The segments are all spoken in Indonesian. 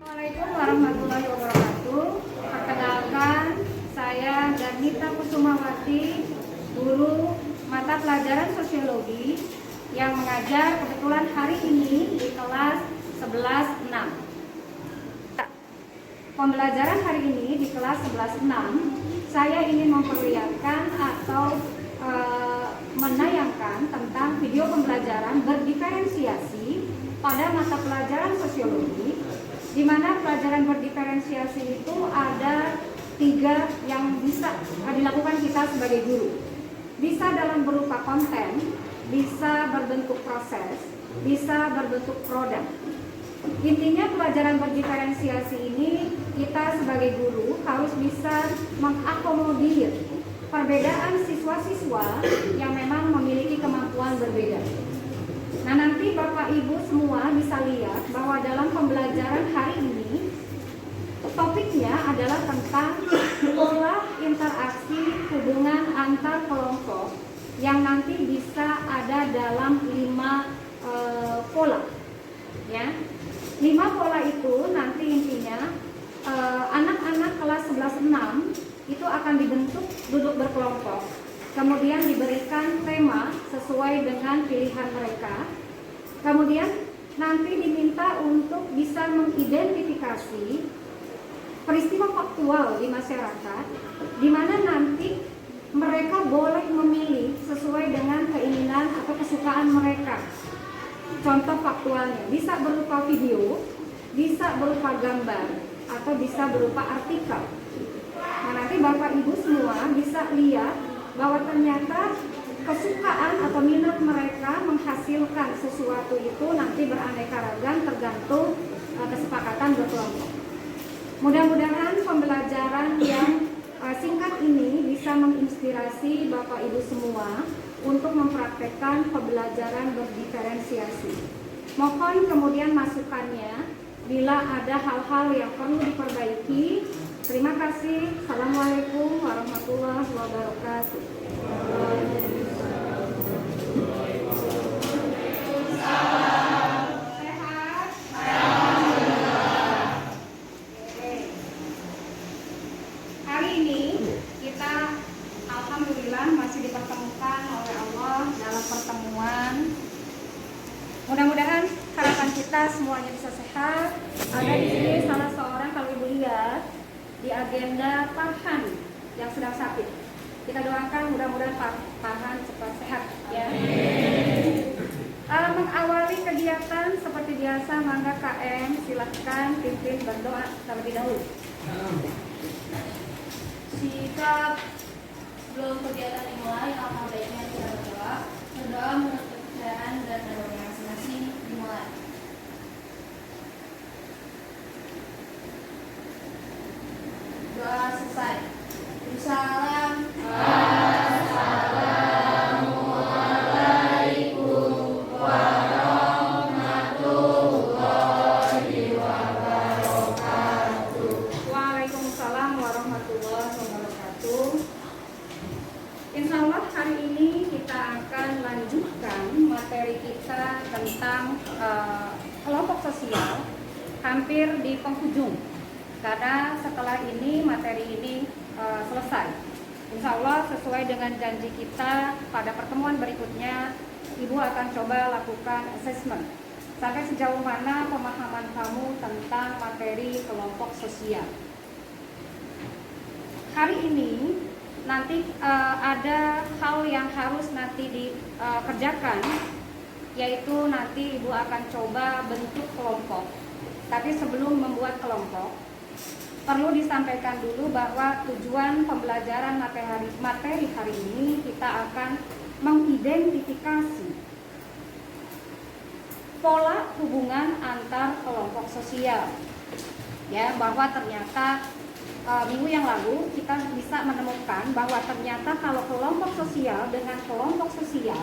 Assalamualaikum warahmatullahi wabarakatuh. Perkenalkan, saya Garnita Kusumawati, guru mata pelajaran sosiologi yang mengajar kebetulan hari ini di kelas 11-6. Pembelajaran hari ini di kelas 11-6, saya ingin memperlihatkan atau menayangkan tentang video pembelajaran berdiferensiasi pada mata pelajaran sosiologi, di mana pelajaran berdiferensiasi itu ada 3 yang bisa dilakukan kita sebagai guru. Bisa dalam berupa konten, bisa berbentuk proses, bisa berbentuk produk. Intinya pelajaran berdiferensiasi ini kita sebagai guru harus bisa mengakomodir perbedaan siswa-siswa yang memang memiliki kemampuan berbeda. Nah, nanti Bapak Ibu semua bisa lihat bahwa dalam pembelajaran hari ini topiknya adalah tentang pola interaksi hubungan antar kelompok yang nanti bisa ada dalam 5 pola. Ya. 5 pola itu nanti intinya anak-anak kelas 11-6 itu akan dibentuk duduk berkelompok, kemudian diberikan tema sesuai dengan pilihan mereka, kemudian nanti diminta untuk bisa mengidentifikasi peristiwa faktual di masyarakat, di mana nanti mereka boleh memilih sesuai dengan keinginan atau kesukaan mereka. Contoh faktualnya bisa berupa video, bisa berupa gambar, atau bisa berupa artikel. Nah, nanti Bapak Ibu semua bisa lihat bahwa ternyata kesukaan atau minat mereka menghasilkan sesuatu itu nanti beraneka ragam tergantung kesepakatan berkelompok. Mudah-mudahan pembelajaran yang singkat ini bisa menginspirasi Bapak Ibu semua untuk mempraktekkan pembelajaran berdiferensiasi. Mohon kemudian masukannya bila ada hal-hal yang perlu diperbaiki. Terima kasih. Assalamualaikum warahmatullahi wabarakatuh. Sehat? Hari ini kita alhamdulillah masih dipertemukan oleh Allah dalam pertemuan. Mudah-mudahan harapan kita semuanya bisa sehat. Ada di sini salah seorang, kalau Ibu lihat di agenda Farhan yang sedang sakit. Kita doakan mudah-mudahan Farhan cepat sehat ya. Mengawali kegiatan seperti biasa, mangga KM silahkan pimpin berdoa terlebih dahulu. Sikap sebelum kegiatan dimulai, alangkah baiknya kita berdoa. Berdoa menurut kepercayaan dan agama masing-masing dimulai. Doa selesai. Salam. Assalamualaikum warahmatullahi wabarakatuh. Waalaikumsalam warahmatullahi wabarakatuh. Insya Allah hari ini kita akan lanjutkan materi kita tentang kelompok sosial hampir di penghujung. Karena setelah ini materi ini selesai. Insya Allah sesuai dengan janji kita pada pertemuan berikutnya, Ibu akan coba lakukan assessment sampai sejauh mana pemahaman kamu tentang materi kelompok sosial. Hari ini nanti ada hal yang harus nanti dikerjakan, yaitu nanti Ibu akan coba bentuk kelompok. Tapi sebelum membuat kelompok, perlu disampaikan dulu bahwa tujuan pembelajaran materi hari ini kita akan mengidentifikasi pola hubungan antar kelompok sosial. Ya, bahwa ternyata minggu yang lalu kita bisa menemukan bahwa ternyata kalau kelompok sosial dengan kelompok sosial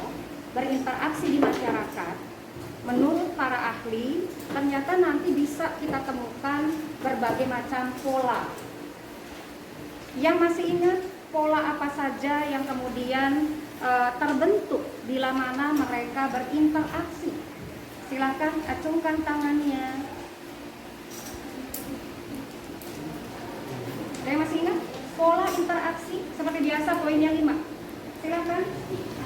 berinteraksi di masyarakat, menurut para ahli, ternyata nanti bisa kita temukan berbagai macam pola. Yang masih ingat pola apa saja yang kemudian terbentuk bila mana mereka berinteraksi? Silakan acungkan tangannya. interaksi seperti biasa poinnya 5. Silakan.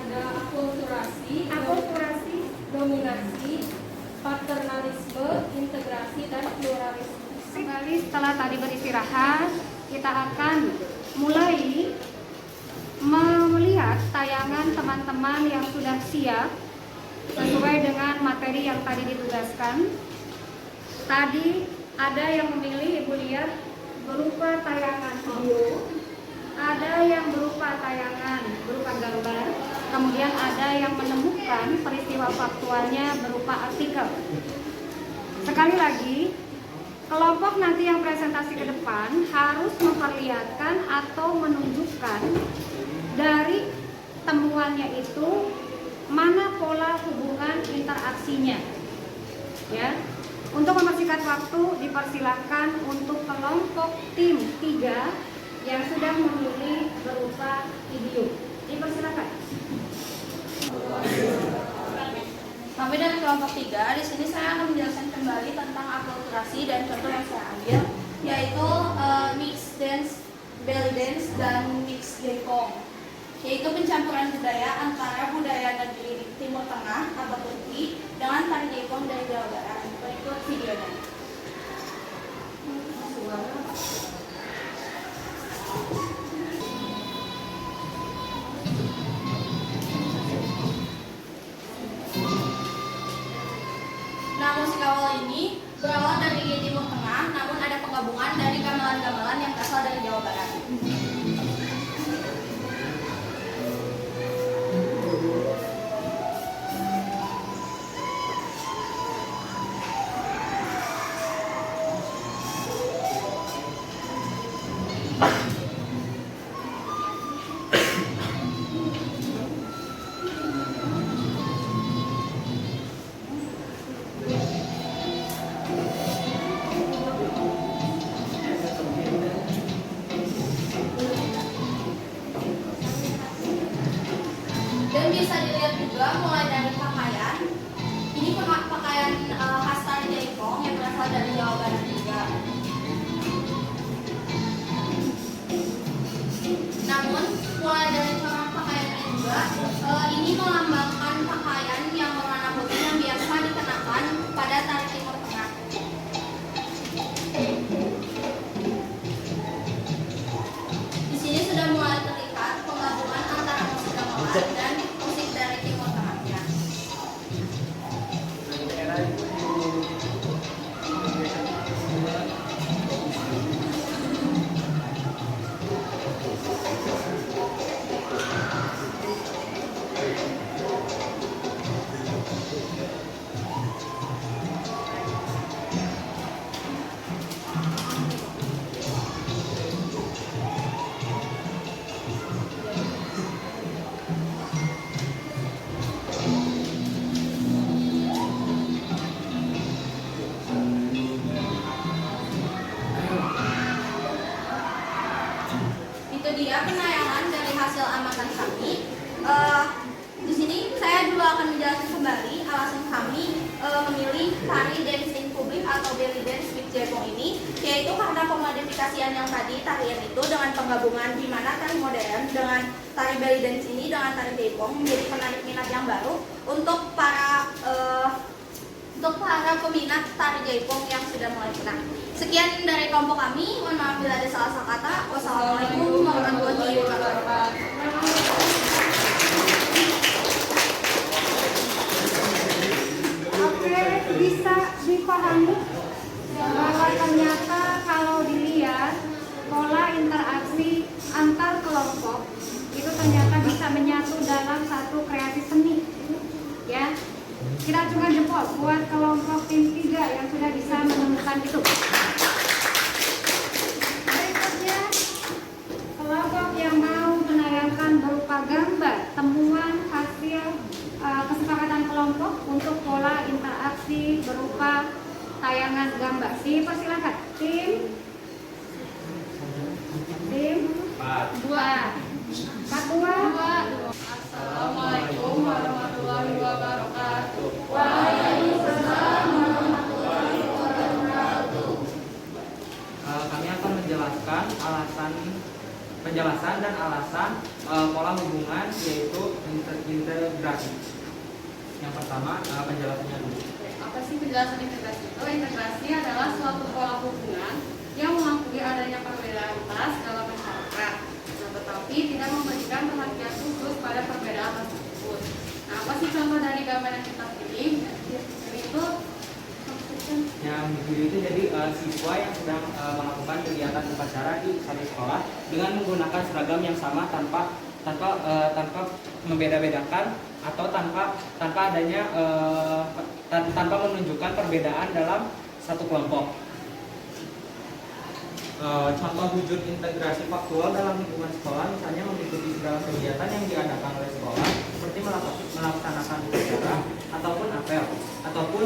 Ada akulturasi, Akulturasi, dominasi, paternalisme, integrasi, dan pluralisme. kembali setelah tadi beristirahat, kita akan mulai melihat tayangan teman-teman yang sudah siap sesuai dengan materi yang tadi ditugaskan. Tadi ada yang memilih, Ibu lihat, berupa tayangan video, ada yang berupa tayangan berupa gambar, kemudian ada yang menemukan peristiwa faktualnya berupa artikel. Sekali lagi, kelompok nanti yang presentasi ke depan harus memperlihatkan atau menunjukkan dari temuannya itu mana pola hubungan interaksinya. Ya. Untuk mempersingkat waktu, dipersilahkan untuk kelompok tim 3 yang sudah memilih berupa video. Dipersilakan. Kami dari kelompok 3, di sini saya akan menjelaskan kembali tentang akulturasi dan contoh yang saya ambil, yaitu mixed dance, belly dance, dan mixed jaipong, yaitu pencampuran budaya antara budaya negeri Timur Tengah atau Turki dengan tari jaipong dari Jawa Barat. Berikut videonya. Nah, musik awal ini berawal dari Timur Tengah, namun ada penggabungan dari gamelan-gamelan yang berasal dari Jawa Barat. Dan bisa dilihat juga mulai dari pakaian. Ini pakaian khas tari jaipong yang berasal dari Jawa Barat juga. Namun mulai dari corak pakaiannya juga, ini melambangkan pakaian yang berwarna putih yang biasa dikenakan pada tari Timur Tengah. Di sini sudah mulai terlihat penggabungan antara musik gamelan dan musik dari Timur Tengahnya. Itu dia penayangan dari hasil amatan kami. Di sini saya juga akan menjelaskan kembali alasan kami memilih tari dancing publik atau belly dance with jaipong ini, yaitu karena pemodifikasian yang tadi tarian itu dengan penggabungan di mana tari modern dengan tari belly dance ini dengan tari jaipong menjadi penarik minat yang baru untuk para peminat tari jaipong yang sudah mulai kenal. Sekian dari kelompok kami. Mohon maaf bila ada salah kata. Wassalamualaikum warahmatullahi wabarakatuh. Oke, bisa dipahami bahwa ternyata kalau dilihat pola interaksi antar kelompok itu ternyata bisa menyatu dalam satu kreasi seni. Ya, kita acungkan jempol buat kelompok tim 3 yang sudah bisa menemukan itu. Berikutnya, kelompok yang mau menayangkan berupa gambar temuan hasil kesepakatan kelompok untuk pola interaksi berupa tayangan gambar. Dipersilakan. Tim 2. Ketua. Assalamualaikum warahmatullahi wabarakatuh. Waalaikumsalam warahmatullahi wabarakatuh. Kami akan menjelaskan alasan penjelasan dan alasan pola hubungan yaitu integrasi. Yang pertama penjelasannya dulu. Apa sih penjelasan integrasi itu? Integrasi adalah suatu pola hubungan yang mengakui adanya perbedaan ras dalam masyarakat, nah, tetapi tidak memberikan perhatian khusus pada perbedaan tersebut. Nah, apa sih contoh dari gambar yang kita pilih? Itu Yang di video itu jadi siswa yang sedang melakukan kegiatan upacara di satu sekolah dengan menggunakan seragam yang sama tanpa membeda-bedakan atau tanpa adanya tanpa menunjukkan perbedaan dalam satu kelompok. Contoh wujud integrasi faktual dalam lingkungan sekolah misalnya mengikuti segala kegiatan yang diadakan oleh sekolah seperti melaksanakan upacara ataupun apel ataupun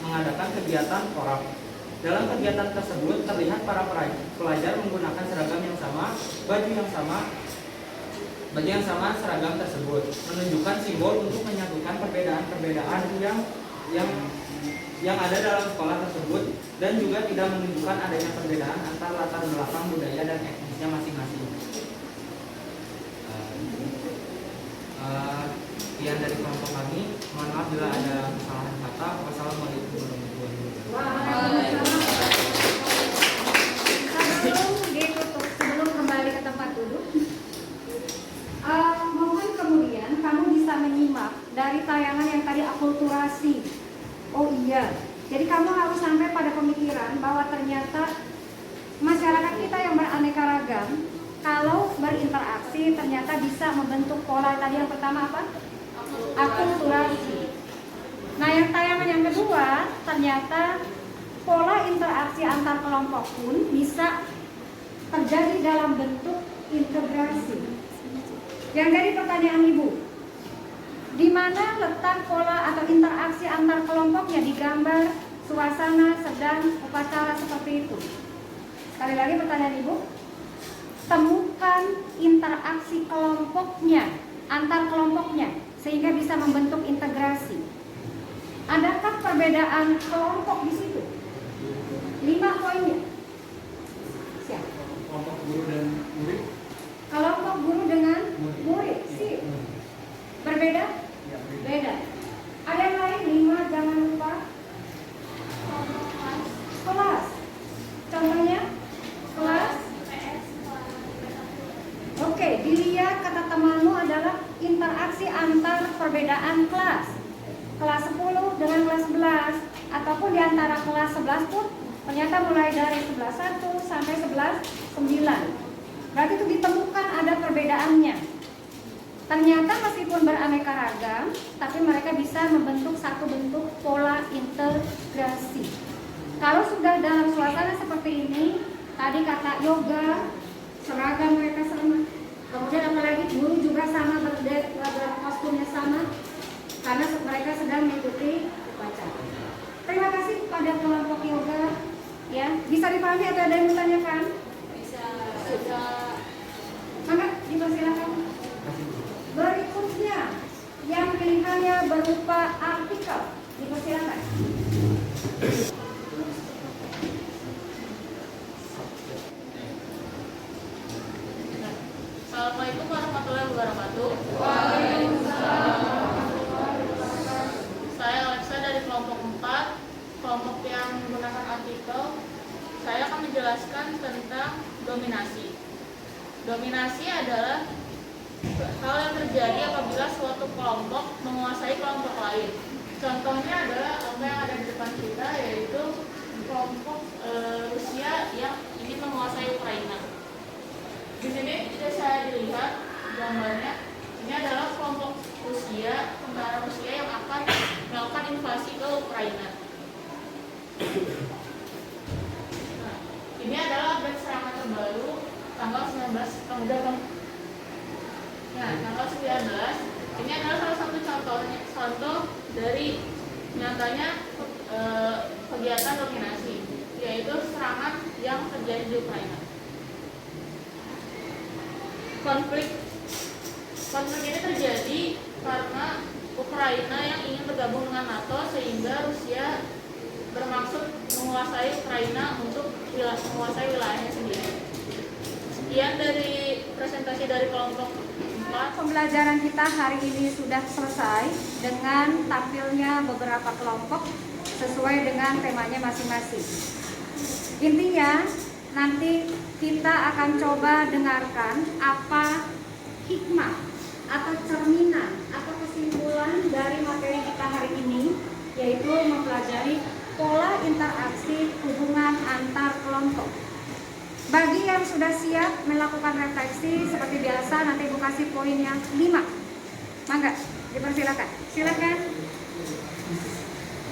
mengadakan kegiatan korak. Dalam kegiatan tersebut terlihat para pelajar menggunakan seragam yang sama, baju yang sama seragam tersebut menunjukkan simbol untuk menyatukan perbedaan-perbedaan yang ada dalam sekolah tersebut dan juga tidak menunjukkan adanya perbedaan antar latar belakang budaya dan etnisnya masing-masing. Sekian dari kelompok kami. Mohon maaf bila ada kesalahan kata. Wassalamualaikum warahmatullahi wabarakatuh. Sebelum kembali ke tempat duduk, mohon kemudian kamu bisa menyimak dari tayangan yang tadi akulturasi. Oh iya, jadi kamu harus sampai pada pemikiran bahwa ternyata masyarakat kita yang beraneka ragam, kalau berinteraksi ternyata bisa membentuk pola. Tadi yang pertama apa? Akulturasi. Nah, yang tayangan yang kedua, ternyata pola interaksi antar kelompok pun bisa terjadi dalam bentuk integrasi. Yang dari pertanyaan Ibu, di mana letak pola atau interaksi antar kelompoknya di gambar suasana sedang upacara seperti itu? Sekali lagi pertanyaan Ibu, temukan interaksi kelompoknya, antar kelompoknya, sehingga bisa membentuk integrasi. Adakah perbedaan kelompok di situ? 5 poinnya. Siap. Kelompok guru dan murid. Kelompok guru dengan murid, sip. Berbeda? Beda. Ada yang lain? 5, jangan lupa. Kelas. Contohnya? Kelas. Oke, dilihat kata temanmu adalah interaksi antar perbedaan kelas. Kelas 10 dengan kelas 11, ataupun di antara kelas 11 pun ternyata mulai dari 11.1 sampai 11.9. Berarti itu ditemukan ada perbedaannya. Ternyata meskipun beraneka ragam, tapi mereka bisa membentuk satu bentuk pola integrasi. Kalau sudah dalam suasana seperti ini, tadi kata yoga, seragam mereka sama. Kemudian apalagi guru juga sama, kostumnya sama, karena mereka sedang mengikuti upacara. Terima kasih kepada kelompok yoga. Ya, bisa dipahami atau ada yang bertanyakan? bisa Maka dipersilakan. Berikutnya yang pilihannya berupa artikel, dipersilakan. Assalamualaikum warahmatullahi wabarakatuh. Saya Alexa dari kelompok 4, kelompok yang menggunakan artikel. Saya akan menjelaskan tentang dominasi. Dominasi adalah hal yang terjadi apabila suatu kelompok menguasai kelompok lain. Contohnya adalah apa yang ada di depan kita, yaitu kelompok Rusia yang ingin menguasai Ukraina. Di sini tidak saya dilihat gambarnya. Ini adalah kelompok Rusia, tentara Rusia yang akan melakukan invasi ke Ukraina. Nah, ini adalah update serangan terbaru tanggal 19 tanggal 19. Ini adalah salah satu contoh dari nyatanya kegiatan dominasi, yaitu serangan yang terjadi di Ukraina. Konflik ini terjadi karena Ukraina yang ingin bergabung dengan NATO, sehingga Rusia bermaksud menguasai Ukraina untuk menguasai wilayahnya sendiri. Sekian dari presentasi dari kelompok 4. Pembelajaran kita hari ini sudah selesai dengan tampilnya beberapa kelompok sesuai dengan temanya masing-masing. Intinya nanti kita akan coba dengarkan apa hikmah atau cerminan atau kesimpulan dari materi kita hari ini, yaitu mempelajari pola interaksi hubungan antar kelompok. Bagi yang sudah siap melakukan refleksi seperti biasa, nanti Ibu kasih poin yang 5. Mangga, dipersilakan. Silakan.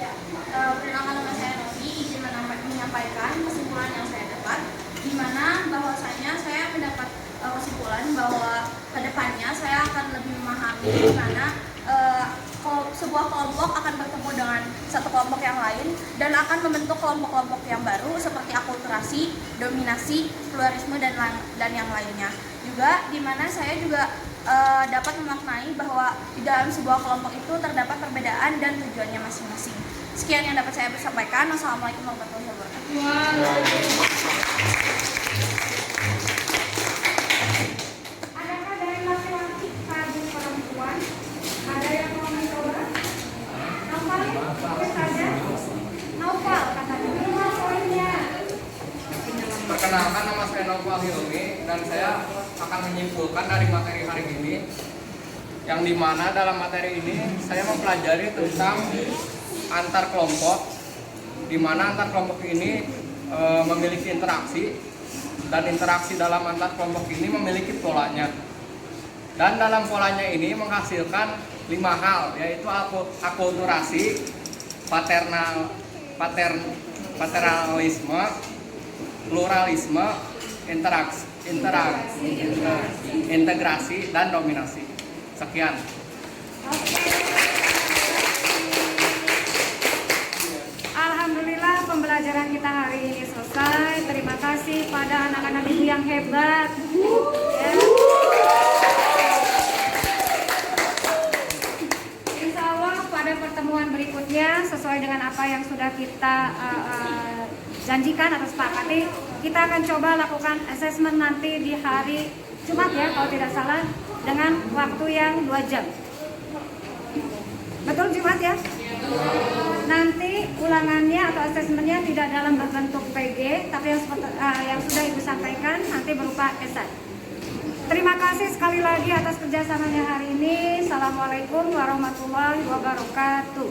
Ya, perkenalkan nama saya Rofi, izin menyampaikan kesimpulan yang saya dapat, di mana bahwasanya saya mendapat kesimpulan bahwa kedepannya saya akan lebih memahami di mana sebuah kelompok akan bertemu dengan satu kelompok yang lain dan akan membentuk kelompok-kelompok yang baru seperti akulturasi, dominasi, pluralisme dan yang lainnya. Juga di mana saya juga dapat memaknai bahwa di dalam sebuah kelompok itu terdapat perbedaan dan tujuannya masing-masing. Sekian yang dapat saya sampaikan. Wassalamualaikum warahmatullahi wabarakatuh. Adakah dari laki-laki tadi perempuan? Ada yang mau mencoba? Noval, oke saja. Noval, katanya 5 poinnya. Perkenalkan, nama saya Noval Hilmi dan saya akan menyimpulkan dari materi hari ini, yang dimana dalam materi ini saya mempelajari tentang antar kelompok, di mana antar kelompok ini memiliki interaksi, dan interaksi dalam antar kelompok ini memiliki polanya, dan dalam polanya ini menghasilkan 5 hal, yaitu akulturasi, paternalisme, pluralisme, integrasi, dan dominasi. Sekian. Alhamdulillah pembelajaran kita hari ini selesai. Terima kasih pada anak-anak ibu yang hebat. Ya. Insya Allah pada pertemuan berikutnya sesuai dengan apa yang sudah kita janjikan atau sepakati, kita akan coba lakukan assessment nanti di hari Jumat ya kalau tidak salah, dengan waktu yang 2 jam. Betul Jumat ya? Nanti ulangannya atau asesmennya tidak dalam berbentuk PG, tapi yang sudah Ibu sampaikan nanti berupa esai. Terima kasih sekali lagi atas kerjasamanya hari ini. Assalamualaikum warahmatullahi wabarakatuh.